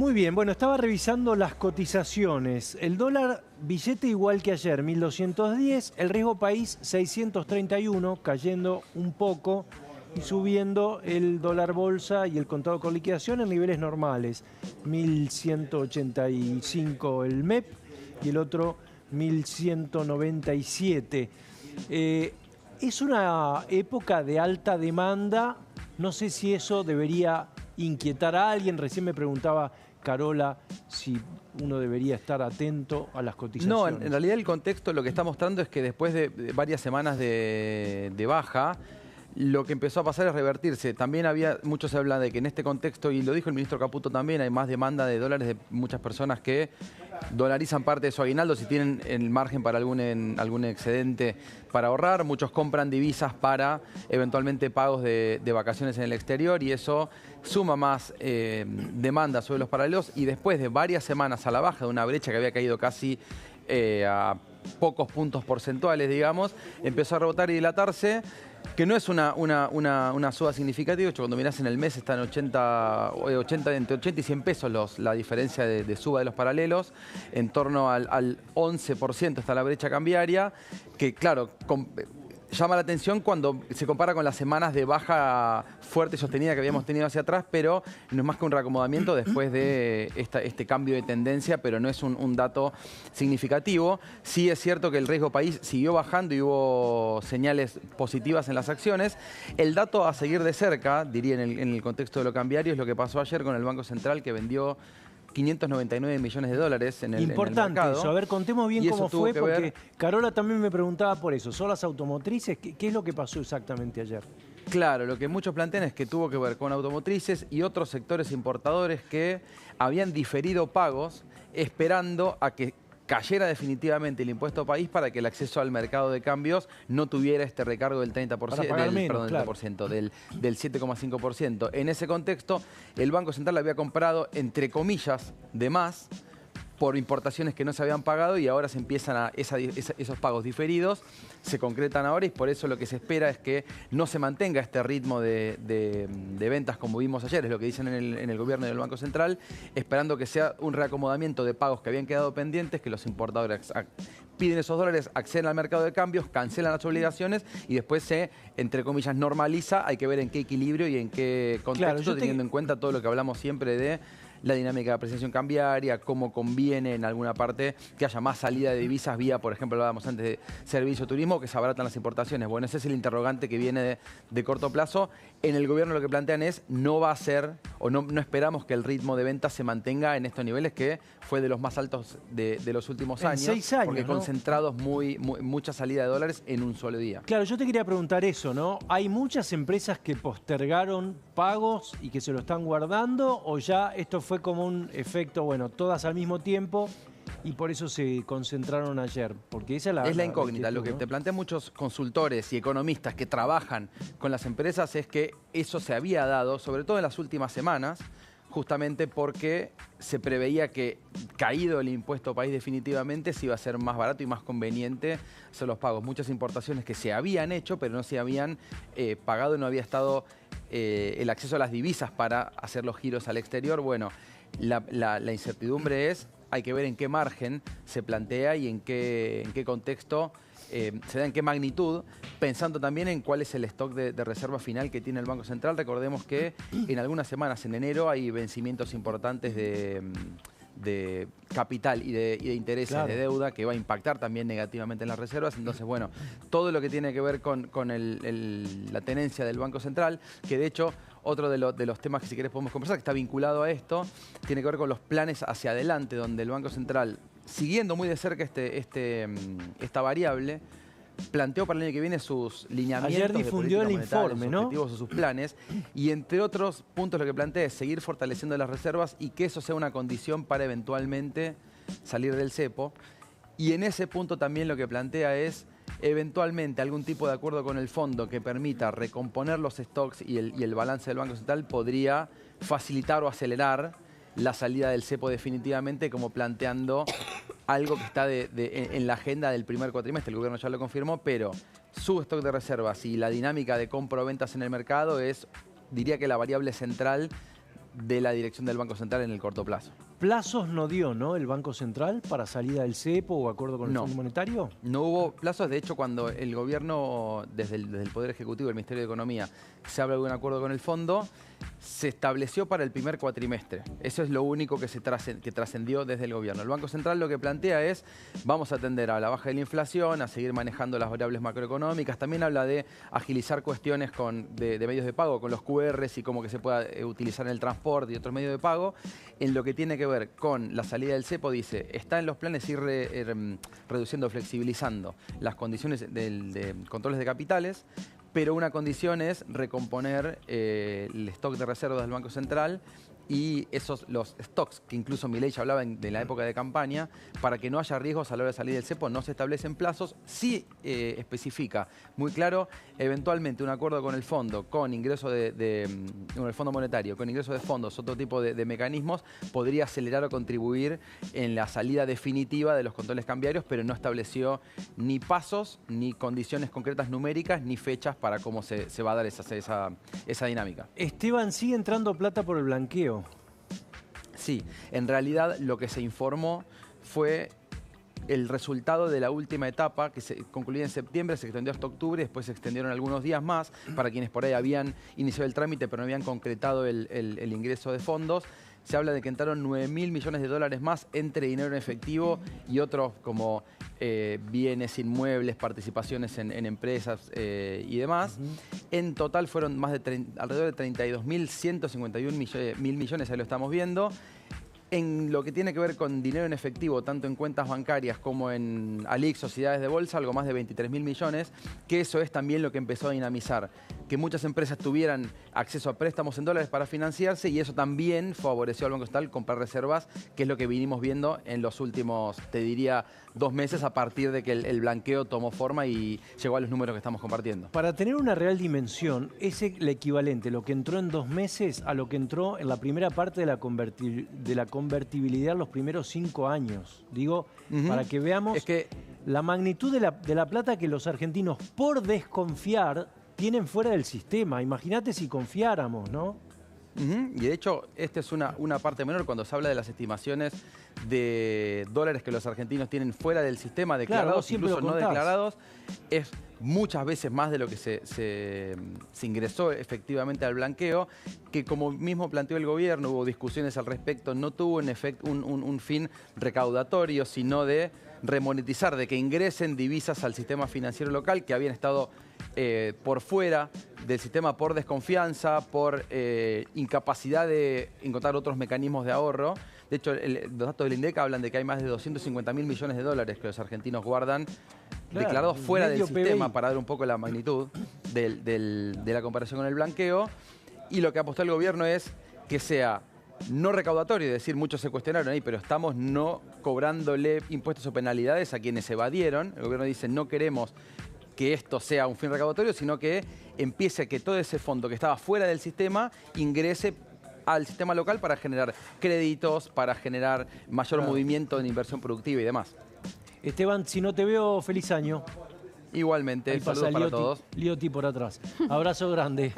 Muy bien, bueno, estaba revisando las cotizaciones. El dólar billete igual que ayer, 1.210. El riesgo país, 631, cayendo un poco y subiendo el dólar bolsa y el contado con liquidación en niveles normales. 1.185 el MEP y el otro 1.197. Es una época de alta demanda. No sé si eso debería inquietar a alguien. Recién me preguntaba Carola si uno debería estar atento a las cotizaciones. No, en realidad el contexto lo que está mostrando es que después de varias semanas de baja, lo que empezó a pasar es revertirse. También mucho se habla de que en este contexto, y lo dijo el ministro Caputo también, hay más demanda de dólares de muchas personas que dolarizan parte de su aguinaldo si tienen el margen para algún excedente para ahorrar. Muchos compran divisas para eventualmente pagos de vacaciones en el exterior y eso suma más demanda sobre los paralelos. Y después de varias semanas a la baja, de una brecha que había caído casi a pocos puntos porcentuales, digamos, empezó a rebotar y dilatarse, que no es una suba significativa. De hecho, cuando mirás en el mes está en entre 80 y 100 pesos la diferencia de suba de los paralelos. En torno al 11% está la brecha cambiaria, que claro, llama la atención cuando se compara con las semanas de baja fuerte y sostenida que habíamos tenido hacia atrás, pero no es más que un reacomodamiento después de este cambio de tendencia, pero no es un dato significativo. Sí es cierto que el riesgo país siguió bajando y hubo señales positivas en las acciones. El dato a seguir de cerca, diría en el contexto de lo cambiario, es lo que pasó ayer con el Banco Central, que vendió 599 millones de dólares en el mercado. Importante eso. A ver, contemos bien cómo fue, porque Carola también me preguntaba por eso. ¿Son las automotrices? ¿Qué es lo que pasó exactamente ayer? Claro, lo que muchos plantean es que tuvo que ver con automotrices y otros sectores importadores que habían diferido pagos esperando a que cayera definitivamente el impuesto país para que el acceso al mercado de cambios no tuviera este recargo del 30%, del 7,5%. En ese contexto, el Banco Central había comprado, entre comillas, de más por importaciones que no se habían pagado y ahora se empiezan esos pagos diferidos, se concretan ahora y por eso lo que se espera es que no se mantenga este ritmo de ventas como vimos ayer, es lo que dicen en el gobierno del Banco Central, esperando que sea un reacomodamiento de pagos que habían quedado pendientes, que los importadores piden esos dólares, acceden al mercado de cambios, cancelan las obligaciones y después se, entre comillas, normaliza. Hay que ver en qué equilibrio y en qué contexto, claro, teniendo en cuenta todo lo que hablamos siempre de la dinámica de apreciación cambiaria, cómo conviene en alguna parte que haya más salida de divisas vía, por ejemplo, hablábamos antes de servicio turismo, que se abaratan las importaciones. Bueno, ese es el interrogante que viene de corto plazo. En el gobierno lo que plantean es, no va a ser, o no esperamos que el ritmo de ventas se mantenga en estos niveles, que fue de los más altos de los últimos años. 6 años, porque ¿no? Concentrados mucha salida de dólares en un solo día. Claro, yo te quería preguntar eso, ¿no? ¿Hay muchas empresas que postergaron pagos y que se lo están guardando o ya esto fue como un efecto, bueno, todas al mismo tiempo y por eso se concentraron ayer? Porque esa es la incógnita. Lo que, ¿no?, te plantean muchos consultores y economistas que trabajan con las empresas es que eso se había dado, sobre todo en las últimas semanas, justamente porque se preveía que, caído el impuesto país definitivamente, se iba a ser más barato y más conveniente hacer los pagos. Muchas importaciones que se habían hecho, pero no se habían pagado y no había estado el acceso a las divisas para hacer los giros al exterior. Bueno, la incertidumbre es, hay que ver en qué margen se plantea y en qué contexto se da, en qué magnitud, pensando también en cuál es el stock de reserva final que tiene el Banco Central. Recordemos que en algunas semanas, en enero, hay vencimientos importantes de capital y de intereses, claro, de deuda, que va a impactar también negativamente en las reservas. Entonces, bueno, todo lo que tiene que ver con la tenencia del Banco Central, que de hecho, otro de los temas que si querés podemos conversar, que está vinculado a esto, tiene que ver con los planes hacia adelante, donde el Banco Central, siguiendo muy de cerca esta variable, planteó para el año que viene sus lineamientos. Ayer difundió el informe, sus objetivos o sus planes, y entre otros puntos lo que plantea es seguir fortaleciendo las reservas y que eso sea una condición para eventualmente salir del cepo. Y en ese punto también lo que plantea es eventualmente algún tipo de acuerdo con el fondo que permita recomponer los stocks y el balance del Banco Central podría facilitar o acelerar la salida del cepo definitivamente, como planteando algo que está en la agenda del primer cuatrimestre. El gobierno ya lo confirmó, pero su stock de reservas y la dinámica de compra o ventas en el mercado es, diría que la variable central de la dirección del Banco Central en el corto plazo. Plazos no dio, ¿no? El Banco Central para salida del cepo o acuerdo con el Fondo Monetario. No hubo plazos. De hecho, cuando el gobierno, desde el Poder Ejecutivo, el Ministerio de Economía, se habla de un acuerdo con el fondo, se estableció para el primer cuatrimestre. Eso es lo único que trascendió desde el gobierno. El Banco Central lo que plantea es, vamos a atender a la baja de la inflación, a seguir manejando las variables macroeconómicas. También habla de agilizar cuestiones de medios de pago, con los QRs y cómo que se pueda utilizar en el transporte y otros medios de pago. En lo que tiene que ver con la salida del cepo, dice, está en los planes ir reduciendo, flexibilizando las condiciones de controles de capitales, pero una condición es recomponer el stock de reservas del Banco Central y los stocks, que incluso Milei ya hablaba de la época de campaña, para que no haya riesgos a la hora de salir del cepo, no se establecen plazos, sí especifica muy claro, eventualmente un acuerdo con el fondo, con ingreso con el Fondo Monetario, con ingreso de fondos, otro tipo de mecanismos, podría acelerar o contribuir en la salida definitiva de los controles cambiarios, pero no estableció ni pasos, ni condiciones concretas numéricas, ni fechas para cómo se va a dar esa dinámica. Esteban, sigue entrando plata por el blanqueo. Sí, en realidad lo que se informó fue el resultado de la última etapa que se concluía en septiembre, se extendió hasta octubre, después se extendieron algunos días más para quienes por ahí habían iniciado el trámite pero no habían concretado el ingreso de fondos. Se habla de que entraron 9.000 millones de dólares más entre dinero en efectivo y otros como bienes inmuebles, participaciones en empresas y demás. En total fueron alrededor de 32.151 mil millones, ahí lo estamos viendo. En lo que tiene que ver con dinero en efectivo, tanto en cuentas bancarias como en ALIC, sociedades de bolsa, algo más de 23.000 millones, que eso es también lo que empezó a dinamizar, que muchas empresas tuvieran acceso a préstamos en dólares para financiarse y eso también favoreció al Banco Central comprar reservas, que es lo que vinimos viendo en los últimos, te diría, 2 meses a partir de que el blanqueo tomó forma y llegó a los números que estamos compartiendo. Para tener una real dimensión, es el equivalente, lo que entró en 2 meses, a lo que entró en la primera parte de la convertibilidad los primeros 5 años. Digo, para que veamos la magnitud de la plata que los argentinos, por desconfiar, tienen fuera del sistema. Imagínate si confiáramos, ¿no? Y de hecho, esta es una parte menor cuando se habla de las estimaciones de dólares que los argentinos tienen fuera del sistema, declarados, claro, incluso no declarados, es muchas veces más de lo que se ingresó efectivamente al blanqueo, que como mismo planteó el gobierno, hubo discusiones al respecto, no tuvo un fin recaudatorio, sino de remonetizar, de que ingresen divisas al sistema financiero local que habían estado por fuera del sistema por desconfianza, por incapacidad de encontrar otros mecanismos de ahorro. De hecho, los datos del INDEC hablan de que hay más de 250.000 millones de dólares que los argentinos guardan declarados fuera del sistema, PBI, para dar un poco la magnitud de la comparación con el blanqueo. Y lo que apostó el gobierno es que sea no recaudatorio, es decir, muchos se cuestionaron ahí, pero estamos no cobrándole impuestos o penalidades a quienes evadieron. El gobierno dice, no queremos que esto sea un fin recaudatorio, sino que empiece a que todo ese fondo que estaba fuera del sistema ingrese al sistema local para generar créditos, para generar mayor movimiento en inversión productiva y demás. Esteban, si no te veo, feliz año. Igualmente, saludos para todos. Liotti por atrás. Abrazo grande.